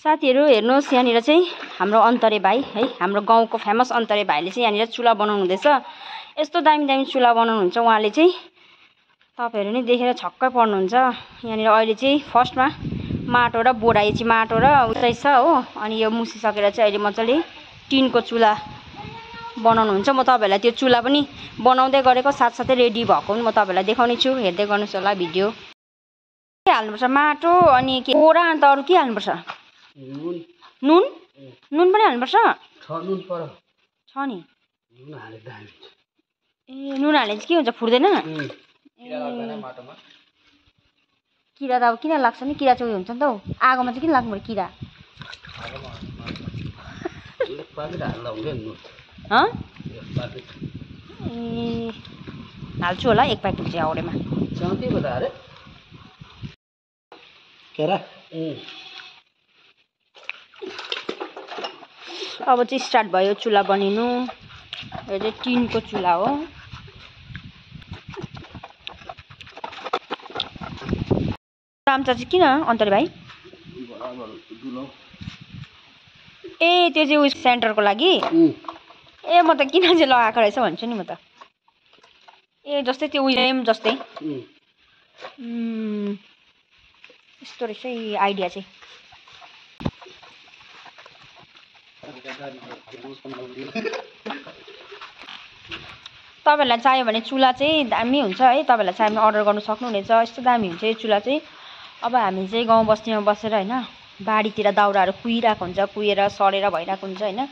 साथीहरु हेर्नुहोस् यहाँनिर चाहिँ हाम्रो अन्तरे भाइ है हाम्रो गाउँको फेमस अन्तरे भाइले चाहिँ यहाँनिर चुला बनाउनु हुँदैछ। यस्तो दामी दामी चुला बनाउनुहुन्छ उहाँले चाहिँ तपाईहरु नै देखेर छक्कै पर्नुहुन्छ। यहाँनिर अहिले चाहिँ फर्स्टमा माटो र बोराई चाहिँ माटो र उतै छ हो अनि यो मुसिसकेर चाहिँ अहिले मजाले टिनको चुला बनाउनु हुन्छ। म तपाईहरुलाई त्यो चुला पनि बनाउँदै गरेको साथसाथै रेडी भएको पनि म तपाईहरुलाई देखाउने छु। हेर्दै गर्नुस् होला भिडियो। के हाल्नुपर्छ माटो अनि के बोरा अनि त अरु के हाल्नुपर्छ नुन नुन पनि हाल्नुपर्छ नुन पर्यो छ नि नुन हाले दामी ए नुन हाले चाहिँ के हुन्छ फुर्दैन किरा लाग्दैन माटोमा किरा त अब किन लाग्छ नि किरा चाहिँ हुन्छ नि त हौ आगोमा चाहिँ किन लाग्नु पर्यो किरा पाकेट हाल्दा हुँदैन नुन ह पाकेट ए हाल्छु होला एक प्याकेट चाहिँ औरेमा चौथी बता अरे केरा अब चाहिँ स्टार्ट भयो चुला बनिनु। यो चाहिँ टिनको चुला हो। चाम्चा चाहिँ किन अन्तरे भाइ ए त्यो चाहिँ उस सेन्टरको लागि ए म त किन चाहिँ लगाएको रहेछ भन्छु नि म त ए जस्तै त्यो उयो जस्तै यस्तो रहेछ आइडिया चाहिँ तपाईहरुलाई चाहियो भने चुला चाहिँ दामी हुन्छ है। तपाईहरुलाई चाहियो भने अर्डर गर्न सक्नुहुनेछ। यस्तो दामी हुन्छ यो चुला चाहिँ। अब हामी चाहिँ गाउँ बस्तीमा बसेर हैन बारीतिर दाउराहरू कुहिरहेको हुन्छ कुहिएर सडेर भइरहेको हुन्छ हैन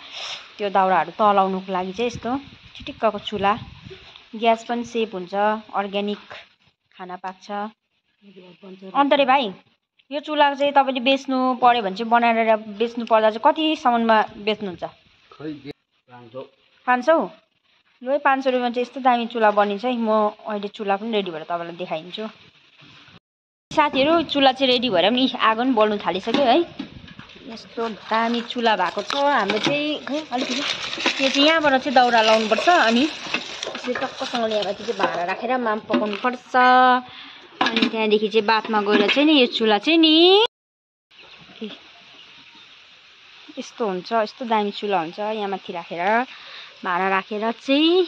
त्यो दाउराहरू तलाउनुको लागि चाहिँ यस्तो चिटिक्कको चुला ग्यास पनि सेभ हुन्छ अर्ग्यानिक खाना पाक्छ। अन्तरे भाइ यो चुला चाहिँ तपाईले बेच्नु पर्यो भने चाहिँ बनाएर बेच्नु पर्दा चाहिँ कति सम्ममा बेच्नुहुन्छ खै 500 ल 500 रुपैयाँमा चाहिँ यस्तो दामी चुला बनिन्छ है। म अहिले चुला पनि रेडी भएर तपाईलाई देखाइदिन्छु। साथीहरु चुला चाहिँ रेडी भएर पनि आगो पनि बल्नु थालिसक्यो है। यस्तो दामी चुला भएको छ हाम्रो चाहिँ खै अलिकति यो चाहिँ यहाँबाट चाहिँ दाउरा लाउनु पर्छ अनि यसले टक्कसँगले यहाँ चाहिँ भाँडा राखेर माम पकाउनु पर्छ अनि त्यहाँदेखि चाहिँ बादमा गएर चाहिँ नि यो चुला चाहिँ नि यस्तो हुन्छ। यस्तो दामी चुला हुन्छ यहाँ माथि राखेर भाँडा राखेर चाहिँ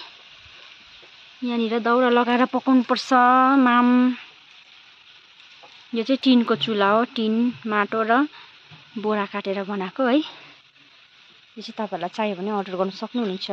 यहाँनिर दाउरा लगाएर पकाउनु पर्छ माम। यो चाहिँ टिनको चुला हो टिन माटो र बोरा काटेर बनाएको है। यो चाहिँ तपाईहरुलाई चाहियो भने अर्डर गर्न सक्नुहुनेछ।